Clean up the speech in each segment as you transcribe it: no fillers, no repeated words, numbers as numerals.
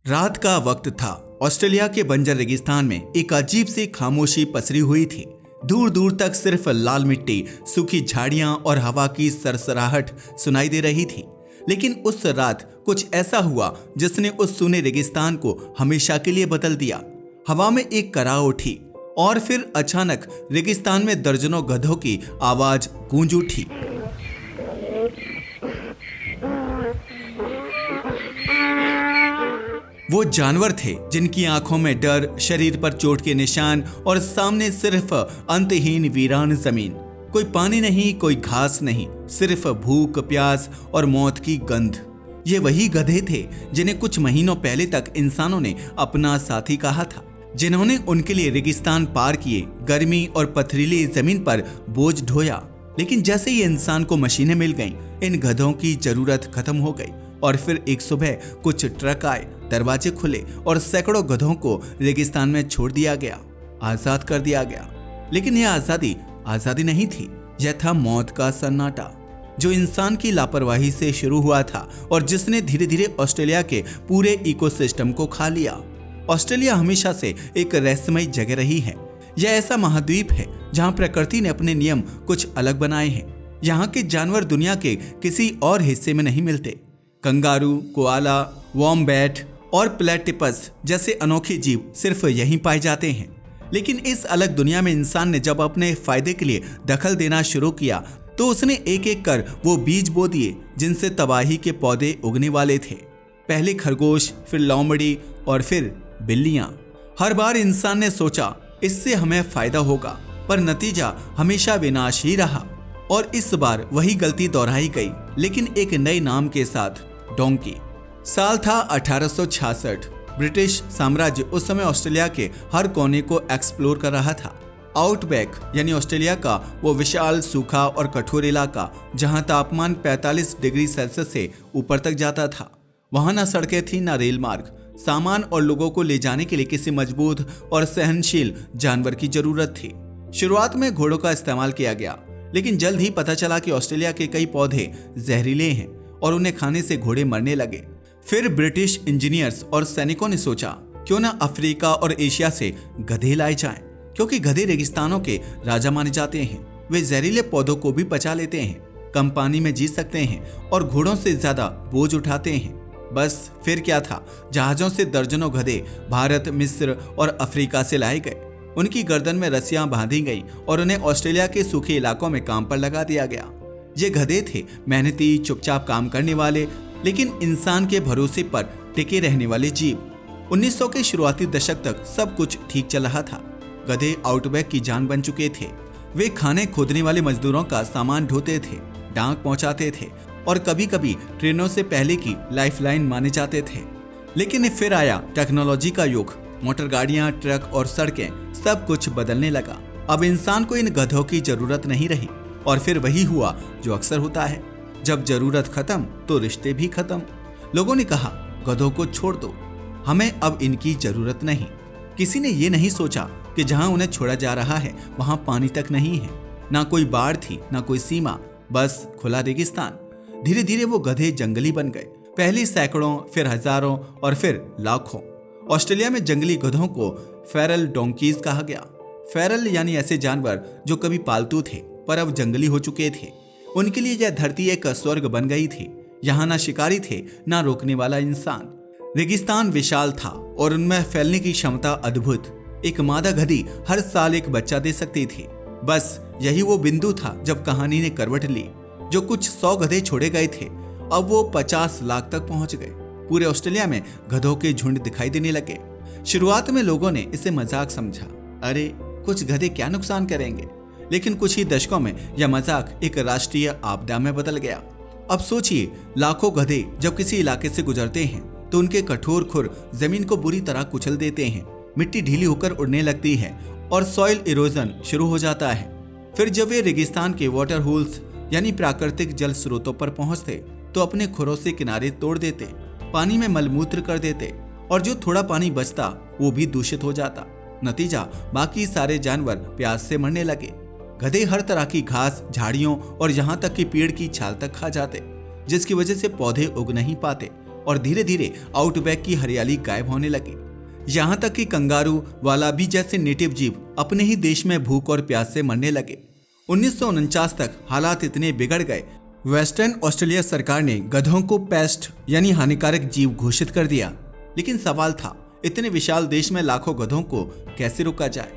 रात का वक्त था। ऑस्ट्रेलिया के बंजर रेगिस्तान में एक अजीब सी खामोशी पसरी हुई थी। दूर दूर तक सिर्फ लाल मिट्टी, सूखी झाड़ियां और हवा की सरसराहट सुनाई दे रही थी। लेकिन उस रात कुछ ऐसा हुआ जिसने उस सूने रेगिस्तान को हमेशा के लिए बदल दिया। हवा में एक कराह उठी और फिर अचानक रेगिस्तान में दर्जनों गधों की आवाज गूंज उठी। वो जानवर थे जिनकी आंखों में डर, शरीर पर चोट के निशान और सामने सिर्फ अंतहीन वीरान जमीन। कोई पानी नहीं, कोई घास नहीं, सिर्फ भूख, प्यास और मौत की गंध। ये वही गधे थे जिन्हें कुछ महीनों पहले तक इंसानों ने अपना साथी कहा था, जिन्होंने उनके लिए रेगिस्तान पार किए, गर्मी और पथरीली जमीन पर बोझ ढोया। लेकिन जैसे ही इंसान को मशीनें मिल गईं, इन गधों की जरूरत खत्म हो गई। और फिर एक सुबह कुछ ट्रक आए, दरवाजे खुले और सैकड़ों गधों को रेगिस्तान में छोड़ दिया गया, आजाद कर दिया गया। लेकिन यह आजादी नहीं थी, यह था मौत का सन्नाटा, जो इंसान की लापरवाही से शुरू हुआ था और जिसने धीरे धीरे ऑस्ट्रेलिया के पूरे इकोसिस्टम को खा लिया। ऑस्ट्रेलिया हमेशा से एक रहस्यमयी जगह रही है। यह ऐसा महाद्वीप है जहां प्रकृति ने अपने नियम कुछ अलग बनाए हैं। यहाँ के जानवर दुनिया के किसी और हिस्से में नहीं मिलते। कंगारू, कोआला, वॉम्बैट और प्लेटिपस जैसे अनोखे जीव सिर्फ यहीं पाए जाते हैं। लेकिन इस अलग दुनिया में इंसान ने जब अपने फायदे के लिए दखल देना शुरू किया तो उसने एक एक कर वो बीज बो दिए जिनसे तबाही के पौधे उगने वाले थे। पहले खरगोश, फिर लोमड़ी और फिर बिल्लियां। हर बार इंसान ने सोचा इससे हमें फायदा होगा, पर नतीजा हमेशा विनाश ही रहा। और इस बार वही गलती दोहराई गई, लेकिन एक नए नाम के साथ, डोंकी। साल था 1866। ब्रिटिश साम्राज्य उस समय ऑस्ट्रेलिया के हर कोने को एक्सप्लोर कर रहा था। आउटबैक यानी ऑस्ट्रेलिया का वो विशाल, सूखा और कठोर इलाका जहां तापमान 45 डिग्री सेल्सियस से ऊपर तक जाता था। वहां ना सड़कें थी, ना रेल मार्ग। सामान और लोगों को ले जाने के लिए किसी मजबूत और सहनशील जानवर की जरूरत थी। शुरुआत में घोड़ों का इस्तेमाल किया गया, लेकिन जल्द ही पता चला कि ऑस्ट्रेलिया के कई पौधे जहरीले हैं और उन्हें खाने से घोड़े मरने लगे। फिर ब्रिटिश इंजीनियर्स और सैनिकों ने सोचा क्यों ना अफ्रीका और एशिया से गधे लाए जाएं, क्योंकि गधे रेगिस्तानों के राजा माने जाते हैं। वे जहरीले पौधों को भी पचा लेते हैं, कम पानी में जी सकते हैं और घोड़ों से ज्यादा बोझ उठाते हैं। बस फिर क्या था, जहाजों से दर्जनों गधे भारत, मिस्र और अफ्रीका से लाए गए। उनकी गर्दन में रस्सियां बांधी गई और उन्हें ऑस्ट्रेलिया के सूखे इलाकों में काम पर लगा दिया गया। ये गधे थे मेहनती, चुपचाप काम करने वाले, लेकिन इंसान के भरोसे पर टिके रहने वाले जीव। 1900 के शुरुआती दशक तक सब कुछ ठीक चल रहा था। गधे आउटबैक की जान बन चुके थे। वे खाने खोदने वाले मजदूरों का सामान ढोते थे, डाक पहुंचाते थे और कभी कभी ट्रेनों से पहले की लाइफलाइन माने जाते थे। लेकिन फिर आया टेक्नोलॉजी का युग। मोटर गाड़ियां, ट्रक और सड़कें, सब कुछ बदलने लगा। अब इंसान को इन गधों की जरूरत नहीं रही। और फिर वही हुआ जो अक्सर होता है, जब जरूरत खत्म तो रिश्ते भी खत्म। लोगों ने कहा गधों को छोड़ दो, हमें अब इनकी जरूरत नहीं। किसी ने ये नहीं सोचा कि जहां उन्हें छोड़ा जा रहा है वहां पानी तक नहीं है, ना कोई बाढ़ थी, ना कोई सीमा, बस खुला रेगिस्तान। धीरे धीरे वो गधे जंगली बन गए। पहले सैकड़ों, फिर हजारों और फिर लाखों। ऑस्ट्रेलिया में जंगली गधों को फेरल डोंकीज कहा गया। फेरल यानी ऐसे जानवर जो कभी पालतू थे पर अब जंगली हो चुके थे। उनके लिए यह धरती एक स्वर्ग बन गई थी। यहाँ ना शिकारी थे, ना रोकने वाला इंसान। रेगिस्तान विशाल था और उनमें फैलने की क्षमता अद्भुत। एक मादा गधी हर साल एक बच्चा दे सकती थी। बस यही वो बिंदु था जब कहानी ने करवट ली। जो कुछ 100 गधे छोड़े गए थे, अब वो 50 लाख तक पहुंच गए। पूरे ऑस्ट्रेलिया में गधों के झुंड दिखाई देने लगे। शुरुआत में लोगों ने इसे मजाक समझा, अरे कुछ गधे क्या नुकसान करेंगे। लेकिन कुछ ही दशकों में यह मजाक एक राष्ट्रीय आपदा में बदल गया। अब सोचिए, लाखों गधे जब किसी इलाके से गुजरते हैं तो उनके कठोर खुर जमीन को बुरी तरह कुचल देते हैं। मिट्टी ढीली होकर उड़ने लगती है और सॉइल इरोजन शुरू हो जाता है। फिर जब वे रेगिस्तान के वाटर होल्स यानी प्राकृतिक जल स्रोतों पर पहुंचते तो अपने खुरों से किनारे तोड़ देते, पानी में मलमूत्र कर देते और जो थोड़ा पानी बचता वो भी दूषित हो जाता। नतीजा, बाकी सारे जानवर प्यास से मरने लगे। गधे हर तरह की घास, झाड़ियों और यहाँ तक कि पेड़ की छाल तक खा जाते, जिसकी वजह से पौधे उग नहीं पाते और धीरे धीरे आउटबैक की हरियाली गायब होने लगी। यहाँ तक कि कंगारू, वालाबी जैसे नेटिव जीव अपने ही देश में भूख और प्यास से मरने लगे। 1949 तक हालात इतने बिगड़ गए, वेस्टर्न ऑस्ट्रेलिया सरकार ने गधों को पेस्ट यानी हानिकारक जीव घोषित कर दिया। लेकिन सवाल था, इतने विशाल देश में लाखों गधों को कैसे रोका जाए?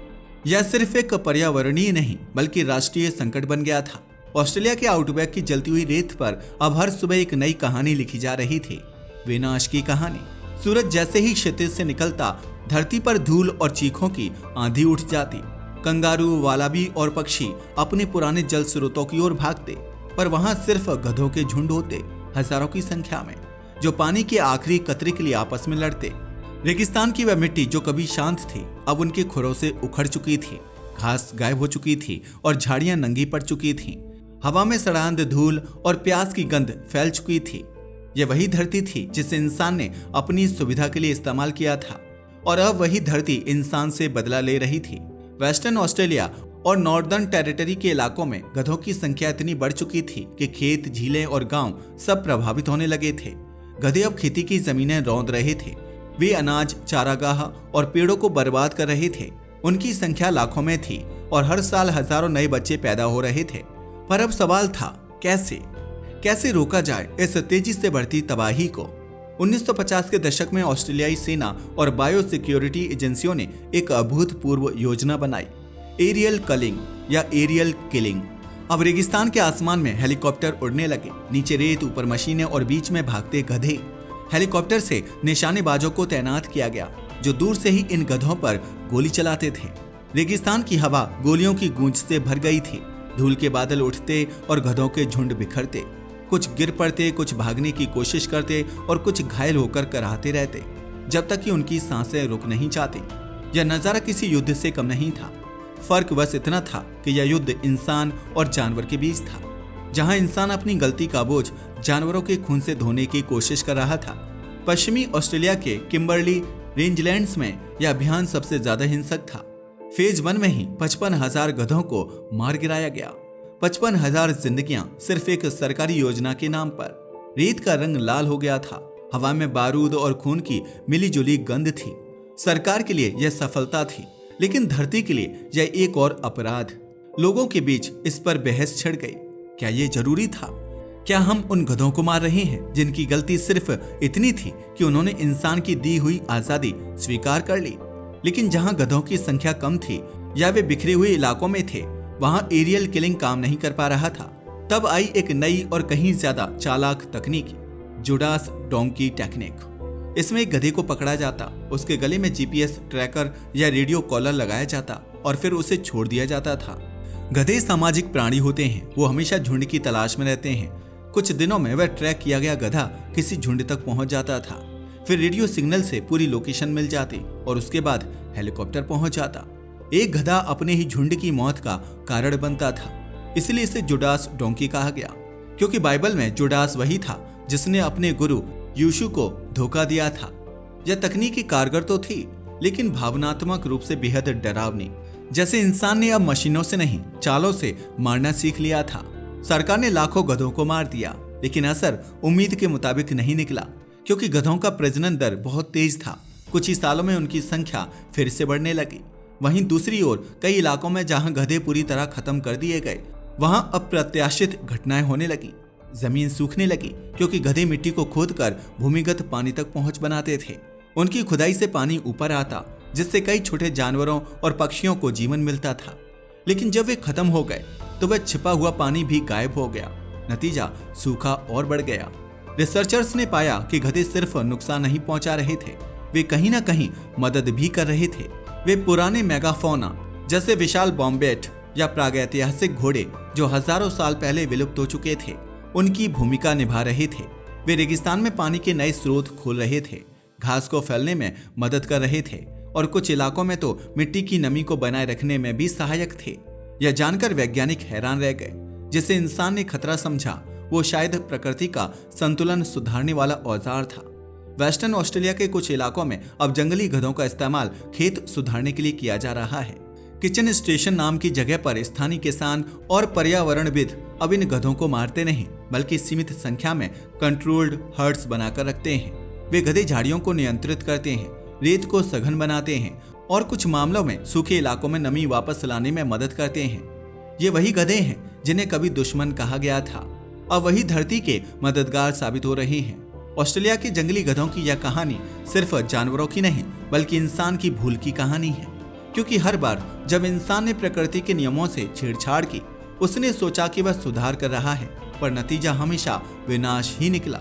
यह सिर्फ एक पर्यावरणीय नहीं बल्कि राष्ट्रीय संकट बन गया था। ऑस्ट्रेलिया के आउटबैक की जलती हुई रेत पर अब हर सुबह एक नई कहानी लिखी जा रही थी, विनाश की कहानी। सूरज जैसे ही क्षितिज से निकलता, धरती पर धूल और चीखों की आंधी उठ जाती। कंगारू, वालाबी और पक्षी अपने पुराने जल स्रोतों की ओर भागते, पर वहां सिर्फ गधों के झुंड होते, हजारों की संख्या में, जो पानी के आखिरी कतरे के लिए आपस में लड़ते। रेगिस्तान की वह मिट्टी जो कभी शांत थी, अब उनके खुरों से उखड़ चुकी थी। घास गायब हो चुकी थी और झाड़ियां नंगी पड़ चुकी थीं। हवा में सड़ांध धूल और प्यास की गंध फैल चुकी थी। यह वही धरती थी जिसे इंसान ने अपनी सुविधा के लिए इस्तेमाल किया था, और अब वही धरती इंसान से बदला ले रही थी। वेस्टर्न ऑस्ट्रेलिया और नॉर्दर्न टेरिटरी के इलाकों में गधों की संख्या इतनी बढ़ चुकी थी कि खेत, झीलें और गांव सब प्रभावित होने लगे थे। गधे अब खेती की जमीनें रौंद रहे थे। वे अनाज, चारागाह और पेड़ों को बर्बाद कर रहे थे। उनकी संख्या लाखों में थी और हर साल हजारों नए बच्चे पैदा हो रहे थे। पर अब सवाल था, कैसे रोका जाए इस तेजी से बढ़ती तबाही को? 1950 के दशक में ऑस्ट्रेलियाई सेना और बायो सिक्योरिटी एजेंसियों ने एक अभूतपूर्व योजना बनाई, एरियल कलिंग या एरियल किलिंग। अब रेगिस्तान के आसमान में हेलीकॉप्टर उड़ने लगे, नीचे रेत, ऊपर मशीनें और बीच में भागते गधे। हेलीकॉप्टर से निशानेबाजों को तैनात किया गया जो दूर से ही इन गधों पर गोली चलाते थे। रेगिस्तान की हवा गोलियों की गूंज से भर गई थी। धूल के बादल उठते और गधों के झुंड बिखरते। कुछ गिर पड़ते, कुछ भागने की कोशिश करते और कुछ घायल होकर कराहते रहते, जब तक कि उनकी सांसें रुक नहीं जाती। यह नजारा किसी युद्ध से कम नहीं था। फर्क बस इतना था कि यह युद्ध इंसान और जानवर के बीच था। जहां इंसान अपनी गलती का बोझ जानवरों के खून से धोने की कोशिश कर रहा था, पश्चिमी ऑस्ट्रेलिया के किम्बरली रेंजलैंड्स में यह अभियान सबसे ज्यादा हिंसक था। फेज 1 में ही 55,000 गधों को मार गिराया गया। 55,000 जिंदगियां सिर्फ एक सरकारी योजना के नाम पर। रेत का रंग लाल हो गया था, हवा में बारूद और खून की मिलीजुली गंध थी। सरकार के लिए यह सफलता थी, लेकिन धरती के लिए यह एक और अपराध। लोगों के बीच इस पर बहस छिड़ गई। क्या यह जरूरी था? क्या हम उन गधों को मार रहे हैं जिनकी गलती सिर्फ इतनी थी कि उन्होंने इंसान की दी हुई आजादी स्वीकार कर ली? लेकिन जहां गधों की संख्या कम थी या वे बिखरे हुए इलाकों में थे, वहां एरियल किलिंग काम नहीं कर पा रहा था। तब आई एक नई और कहीं ज्यादा चालाक तकनीक, जुडास डोंकी टेक्निक। इसमें एक गधे को पकड़ा जाता, उसके गले में जीपीएस ट्रैकर या रेडियो कॉलर लगाया जाता और फिर उसे छोड़ दिया जाता था। गधे सामाजिक प्राणी होते हैं, वो हमेशा झुंड की तलाश में रहते हैं। कुछ दिनों में वह ट्रैक किया गया गधा किसी झुंड तक पहुंच जाता था, फिर रेडियो सिग्नल से पूरी लोकेशन मिल जाती और उसके बाद हेलीकॉप्टर पहुंच जाता। एक गधा अपने ही झुंड की मौत का कारण बनता था, इसलिए इसे जुडास डोंकी कहा गया, क्योंकि बाइबल में जुडास वही था जिसने अपने गुरु यीशु को धोखा दिया था। यह तकनीकी कारगर तो थी, लेकिन भावनात्मक रूप से बेहद डरावनी। जैसे इंसान ने अब मशीनों से नहीं, चालों से मारना सीख लिया था। सरकार ने लाखों गधों को मार दिया, लेकिन असर उम्मीद के मुताबिक नहीं निकला, क्योंकि गधों का प्रजनन दर बहुत तेज था। कुछ ही सालों में उनकी संख्या फिर से बढ़ने लगी। वहीं दूसरी ओर कई इलाकों में जहां गधे पूरी तरह खत्म कर दिए गए, वहां अप्रत्याशित घटनाएं होने लगी। जमीन सूखने लगी क्योंकि गधे मिट्टी को खोदकर भूमिगत पानी तक पहुंच बनाते थे। उनकी खुदाई से पानी ऊपर आता, जिससे कई छोटे जानवरों और पक्षियों को जीवन मिलता था। लेकिन जब वे खत्म हो गए तो वह छिपा हुआ पानी भी गायब हो गया। नतीजा सूखा और बढ़ गया। रिसर्चर्स ने पाया कि गधे सिर्फ नुकसान नहीं पहुंचा रहे थे, वे कहीं ना कहीं मदद भी कर रहे थे। वे पुराने मेगाफोना जैसे विशाल बॉम्बेट या प्रागैतिहासिक घोड़े जो हजारों साल पहले विलुप्त हो चुके थे, उनकी भूमिका निभा रहे थे। वे रेगिस्तान में पानी के नए स्रोत खोल रहे थे, घास को फैलने में मदद कर रहे थे और कुछ इलाकों में तो मिट्टी की नमी को बनाए रखने में भी सहायक थे। यह जानकर वैज्ञानिक हैरान रह गए। जिसे इंसान ने खतरा समझा, वो शायद प्रकृति का संतुलन सुधारने वाला औजार था। वेस्टर्न ऑस्ट्रेलिया के कुछ इलाकों में अब जंगली गधों का इस्तेमाल खेत सुधारने के लिए किया जा रहा है। किचन स्टेशन नाम की जगह पर स्थानीय किसान और पर्यावरणविद अब इन गधों को मारते नहीं, बल्कि सीमित संख्या में कंट्रोल्ड हर्ड्स बनाकर रखते हैं। वे गधे झाड़ियों को नियंत्रित करते हैं, रेत को सघन बनाते हैं और कुछ मामलों में सूखे इलाकों में नमी वापस लाने में मदद करते हैं। ये वही गधे हैं जिन्हें कभी दुश्मन कहा गया था, अब वही धरती के मददगार साबित हो रहे हैं। ऑस्ट्रेलिया के जंगली गधों की यह कहानी सिर्फ जानवरों की नहीं, बल्कि इंसान की भूल की कहानी है। क्योंकि हर बार जब इंसान ने प्रकृति के नियमों से छेड़छाड़ की, उसने सोचा कि वह सुधार कर रहा है, पर नतीजा हमेशा विनाश ही निकला।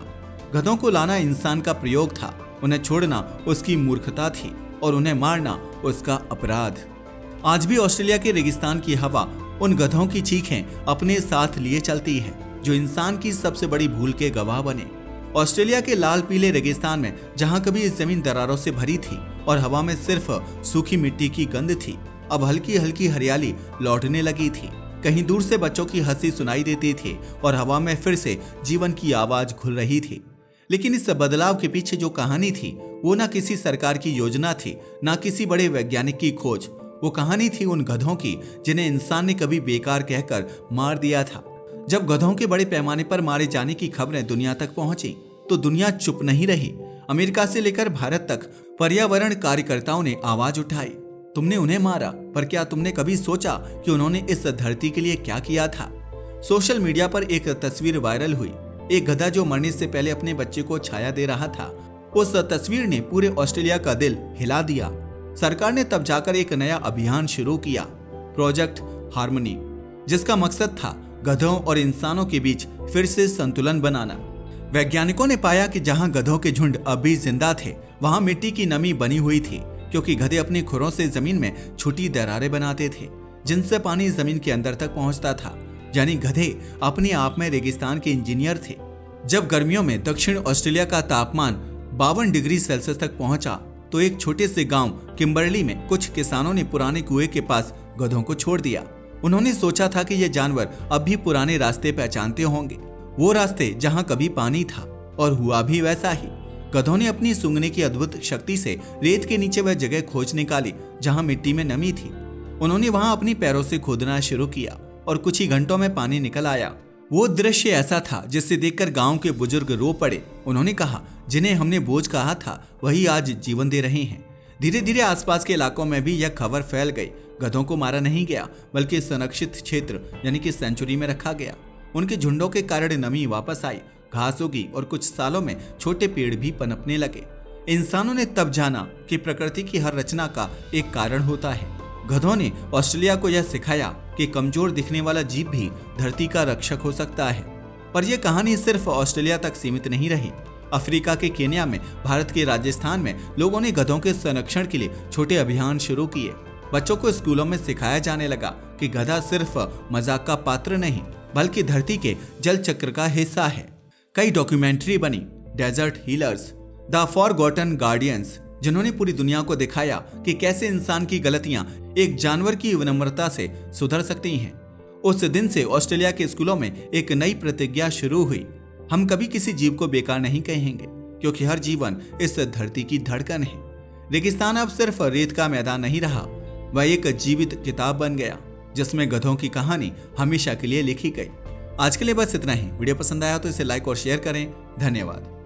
गधों को लाना इंसान का प्रयोग था, उन्हें छोड़ना उसकी मूर्खता थी और उन्हें मारना उसका अपराध। आज भी ऑस्ट्रेलिया के रेगिस्तान की हवा उन गधों की चीखें अपने साथ लिए चलती है, जो इंसान की सबसे बड़ी भूल के गवाह बने। ऑस्ट्रेलिया के लाल पीले रेगिस्तान में जहां कभी जमीन दरारों से भरी थी और हवा में सिर्फ सूखी मिट्टी की गंध थी, अब हल्की हल्की हरियाली लौटने लगी थी। कहीं दूर से बच्चों की हंसी सुनाई देती थी और हवा में फिर से जीवन की आवाज घुल रही थी। लेकिन इस बदलाव के पीछे जो कहानी थी, वो ना किसी सरकार की योजना थी, ना किसी बड़े वैज्ञानिक की खोज। वो कहानी थी उन गधों की जिन्हें इंसान ने कभी बेकार कहकर मार दिया था। जब गधों के बड़े पैमाने पर मारे जाने की खबरें दुनिया तक पहुंची, तो दुनिया चुप नहीं रही। अमेरिका से लेकर भारत तक पर्यावरण कार्यकर्ताओं ने आवाज उठाई। तुमने उन्हें मारा, पर क्या तुमने कभी सोचा कि उन्होंने इस धरती के लिए क्या किया था? सोशल मीडिया पर एक तस्वीर वायरल हुई, एक गधा जो मरने से पहले अपने बच्चे को छाया दे रहा था। उस तस्वीर ने पूरे ऑस्ट्रेलिया का दिल हिला दिया। सरकार ने तब जाकर एक नया अभियान शुरू किया, प्रोजेक्ट हार्मनी, जिसका मकसद था गधों और इंसानों के बीच फिर से संतुलन बनाना। वैज्ञानिकों ने पाया कि जहां गधों के झुंड अब भी जिंदा थे, वहां मिट्टी की नमी बनी हुई थी, क्योंकि गधे अपने खुरों से जमीन में छोटी दरारें बनाते थे, जिनसे पानी जमीन के अंदर तक पहुंचता था। यानी गधे अपने आप में रेगिस्तान के इंजीनियर थे। जब गर्मियों में दक्षिण ऑस्ट्रेलिया का तापमान 52 डिग्री सेल्सियस तक पहुंचा, तो एक छोटे से गांव किम्बर्ली में कुछ किसानों ने पुराने कुएं के पास गधों को छोड़ दिया। उन्होंने सोचा था कि ये जानवर अब भी पुराने रास्ते पहचानते होंगे, वो रास्ते जहां कभी पानी था, और हुआ भी वैसा ही। गधों ने अपनी सूंघने की अद्भुत शक्ति से रेत के नीचे वह जगह खोज निकाली जहां मिट्टी में नमी थी। उन्होंने वहां अपनी पैरों से खोदना शुरू किया और कुछ ही घंटों में पानी निकल आया। वो दृश्य ऐसा था जिसे देखकर गांव के बुजुर्ग रो पड़े। उन्होंने कहा, जिन्हें हमने बोझ कहा था, वही आज जीवन दे रहे हैं। धीरे धीरे आसपास के इलाकों में भी यह खबर फैल गई। गधों को मारा नहीं गया, बल्कि संरक्षित क्षेत्र यानी कि सेंचुरी में रखा गया। उनके झुंडों के कारण नमी वापस आई, घास उगी और कुछ सालों में छोटे पेड़ भी पनपने लगे। इंसानों ने तब जाना कि प्रकृति की हर रचना का एक कारण होता है। गधों ने ऑस्ट्रेलिया को यह सिखाया कि कमजोर दिखने वाला जीव भी धरती का रक्षक हो सकता है। पर यह कहानी सिर्फ ऑस्ट्रेलिया तक सीमित नहीं रही। अफ्रीका के केन्या में, भारत के राजस्थान में लोगों ने गधों के संरक्षण के लिए छोटे अभियान शुरू किए। बच्चों को स्कूलों में सिखाया जाने लगा कि गधा सिर्फ मजाक का पात्र नहीं, बल्कि धरती के जल चक्र का हिस्सा है। कई डॉक्यूमेंट्री बनी, desert healers, the forgotten guardians, जिन्होंने पूरी दुनिया को दिखाया कि कैसे इंसान की गलतियां एक जानवर की विनम्रता से सुधर सकती हैं। उस दिन से ऑस्ट्रेलिया के स्कूलों में एक नई प्रतिज्ञा शुरू हुई, हम कभी किसी जीव को बेकार नहीं कहेंगे, क्योंकि हर जीवन इस धरती की धड़कन है। रेगिस्तान अब सिर्फ रेत का मैदान नहीं रहा, वह एक जीवित किताब बन गया, जिसमें गधों की कहानी हमेशा के लिए लिखी गई। आज के लिए बस इतना ही। वीडियो पसंद आया तो इसे लाइक और शेयर करें। धन्यवाद।